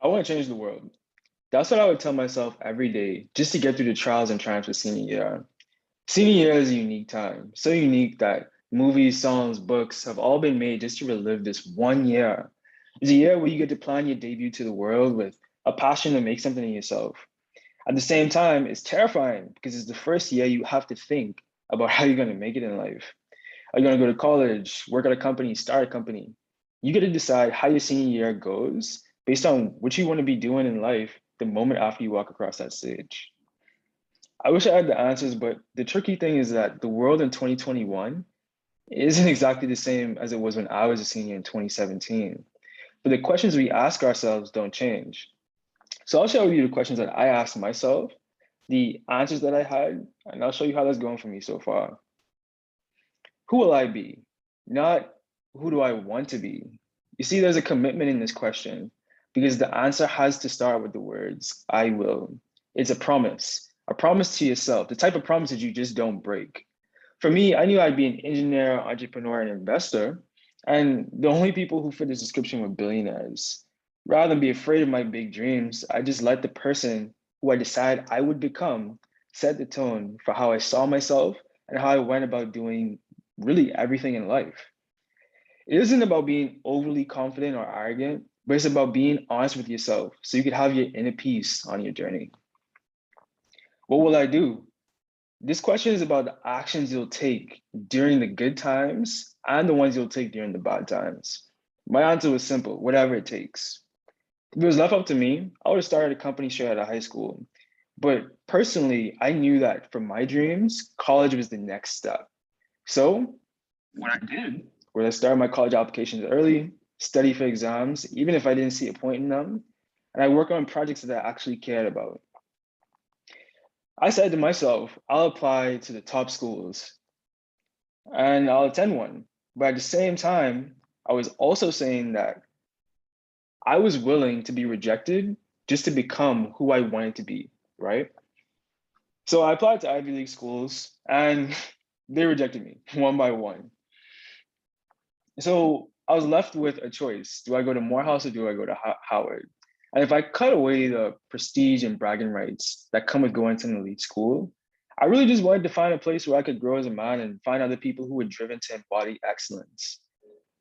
I want to change the world. That's what I would tell myself every day just to get through the trials and triumphs of senior year. Senior year is a unique time, so unique that movies, songs, books have all been made just to relive this one year. It's a year where you get to plan your debut to the world with a passion to make something of yourself. At the same time, it's terrifying because it's the first year you have to think about how you're going to make it in life. Are you going to go to college, work at a company, start a company? You get to decide how your senior year goes based on what you want to be doing in life the moment after you walk across that stage. I wish I had the answers, but the tricky thing is that the world in 2021 isn't exactly the same as it was when I was a senior in 2017. But the questions we ask ourselves don't change. So I'll share with you the questions that I asked myself, the answers that I had, and I'll show you how that's going for me so far. Who will I be? Not who do I want to be? You see, there's a commitment in this question because the answer has to start with the words, I will. It's a promise to yourself, the type of promise that you just don't break. For me, I knew I'd be an engineer, entrepreneur, and investor. And the only people who fit this description were billionaires. Rather than be afraid of my big dreams, I just let the person who I decided I would become set the tone for how I saw myself and how I went about doing really everything in life. It isn't about being overly confident or arrogant, but it's about being honest with yourself so you can have your inner peace on your journey. What will I do? This question is about the actions you'll take during the good times and the ones you'll take during the bad times. My answer was simple, whatever it takes. If it was left up to me, I would have started a company straight out of high school. But personally, I knew that for my dreams, college was the next step. So what I did was I started my college applications early, study for exams, even if I didn't see a point in them, and I work on projects that I actually cared about. I said to myself, I'll apply to the top schools and I'll attend one. But at the same time, I was also saying that I was willing to be rejected just to become who I wanted to be, right? So I applied to Ivy League schools and they rejected me one by one. So I was left with a choice. Do I go to Morehouse or do I go to Howard? And if I cut away the prestige and bragging rights that come with going to an elite school, I really just wanted to find a place where I could grow as a man and find other people who were driven to embody excellence.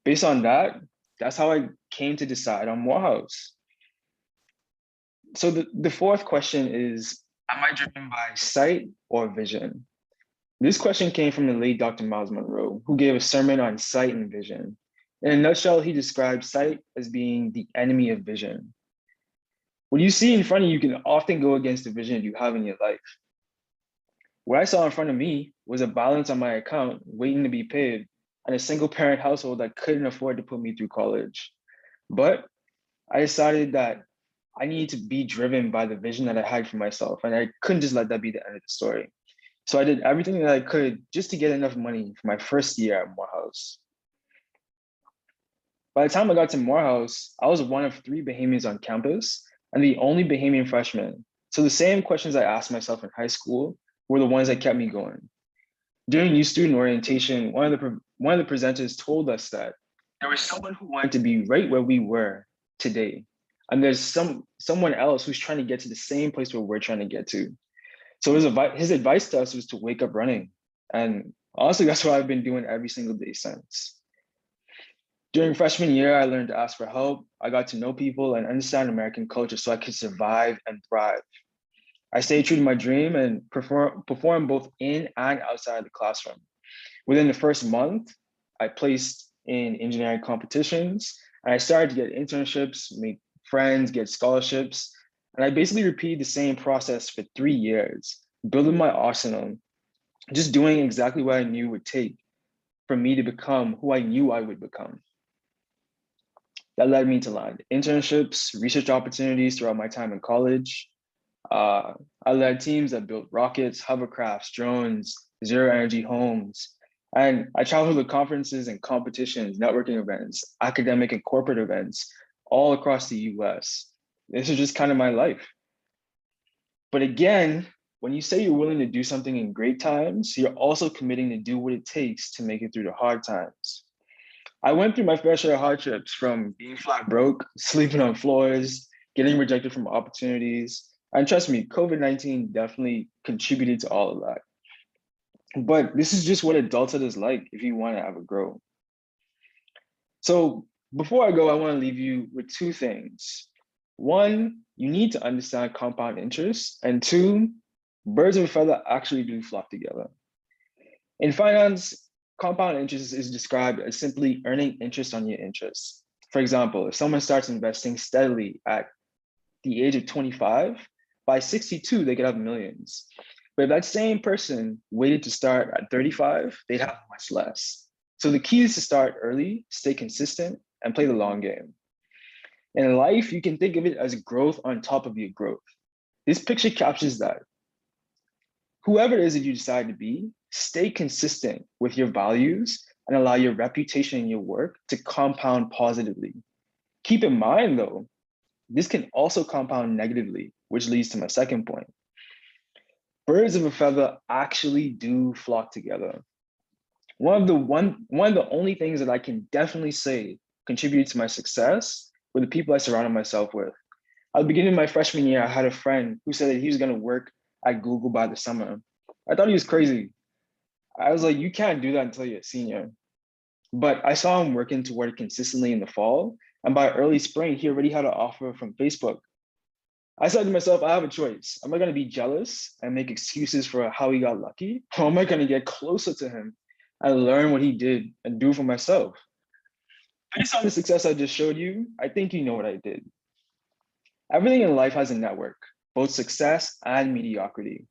Based on that, that's how I came to decide on Morehouse. So the fourth question is, am I driven by sight or vision? This question came from the late Dr. Miles Monroe, who gave a sermon on sight and vision. In a nutshell, he described sight as being the enemy of vision. What you see in front of you can often go against the vision you have in your life. What I saw in front of me was a balance on my account waiting to be paid and a single parent household that couldn't afford to put me through college. But I decided that I needed to be driven by the vision that I had for myself, and I couldn't just let that be the end of the story. So I did everything that I could just to get enough money for my first year at Morehouse. By the time I got to Morehouse, I was one of three Bahamians on campus and the only Bahamian freshman. So the same questions I asked myself in high school were the ones that kept me going. During new student orientation, one of the presenters told us that there was someone who wanted to be right where we were today, and there's someone else who's trying to get to the same place where we're trying to get to. So his advice to us was to wake up running. And honestly, that's what I've been doing every single day since. During freshman year, I learned to ask for help. I got to know people and understand American culture so I could survive and thrive. I stayed true to my dream and perform both in and outside the classroom. Within the first month, I placed in engineering competitions and I started to get internships, make friends, get scholarships. And I basically repeated the same process for 3 years, building my arsenal, just doing exactly what I knew would take for me to become who I knew I would become. That led me to land internships, research opportunities throughout my time in college. Uh, I led teams that built rockets, hovercrafts, drones, zero energy homes. And I traveled to conferences and competitions, networking events, academic and corporate events all across the US. This is just kind of my life. But again, when you say you're willing to do something in great times, you're also committing to do what it takes to make it through the hard times. I went through my fair share of hardships from being flat broke, sleeping on floors, getting rejected from opportunities. And trust me, COVID-19 definitely contributed to all of that. But this is just what adulthood is like if you want to ever grow. So before I go, I want to leave you with two things. One, you need to understand compound interest. And two, birds of a feather actually do flock together. In finance, compound interest is described as simply earning interest on your interest. For example, if someone starts investing steadily at the age of 25, by 62, they could have millions. But if that same person waited to start at 35, they'd have much less. So the key is to start early, stay consistent, and play the long game. In life, you can think of it as growth on top of your growth. This picture captures that. Whoever it is that you decide to be, stay consistent with your values and allow your reputation and your work to compound positively. Keep in mind though, this can also compound negatively, which leads to my second point. Birds of a feather actually do flock together. One of the only things that I can definitely say contributed to my success were the people I surrounded myself with. At the beginning of my freshman year, I had a friend who said that he was going to work at Google by the summer. I thought he was crazy. I was like, you can't do that until you're a senior. But I saw him working toward it consistently in the fall. And by early spring, he already had an offer from Facebook. I said to myself, I have a choice. Am I going to be jealous and make excuses for how he got lucky? Or am I going to get closer to him and learn what he did and do for myself? Based on the success I just showed you, I think you know what I did. Everything in life has a network, both success and mediocrity.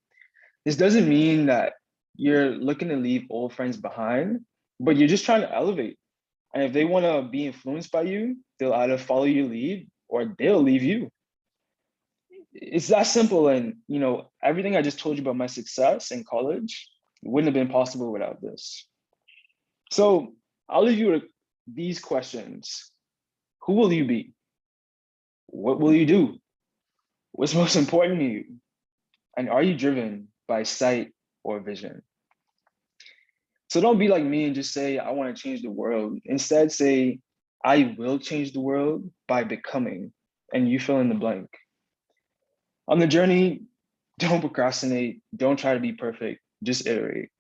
This doesn't mean that you're looking to leave old friends behind, but you're just trying to elevate. And if they want to be influenced by you, they'll either follow your lead or they'll leave you. It's that simple. And everything I just told you about my success in college wouldn't have been possible without this. So I'll leave you with these questions. Who will you be? What will you do? What's most important to you? And are you driven by sight or vision? So don't be like me and just say, I want to change the world. Instead, say, I will change the world by becoming, and you fill in the blank. On the journey, don't procrastinate. Don't try to be perfect. Just iterate.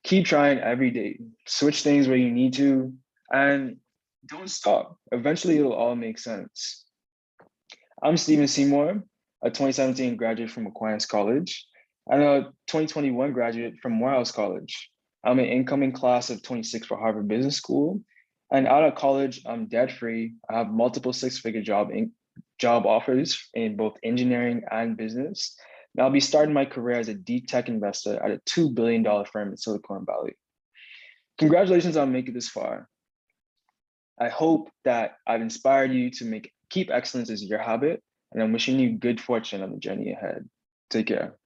Keep trying every day. Switch things where you need to, and don't stop. Eventually, it'll all make sense. I'm Seymour, a 2017 graduate from Aquinas College, and a 2021 graduate from Morehouse College. I'm an incoming class of 26 for Harvard Business School. And out of college, I'm debt-free. I have multiple six-figure job offers in both engineering and business. And I'll be starting my career as a deep tech investor at a $2 billion firm in Silicon Valley. Congratulations on making it this far. I hope that I've inspired you to keep excellence as your habit, and I'm wishing you good fortune on the journey ahead. Take care.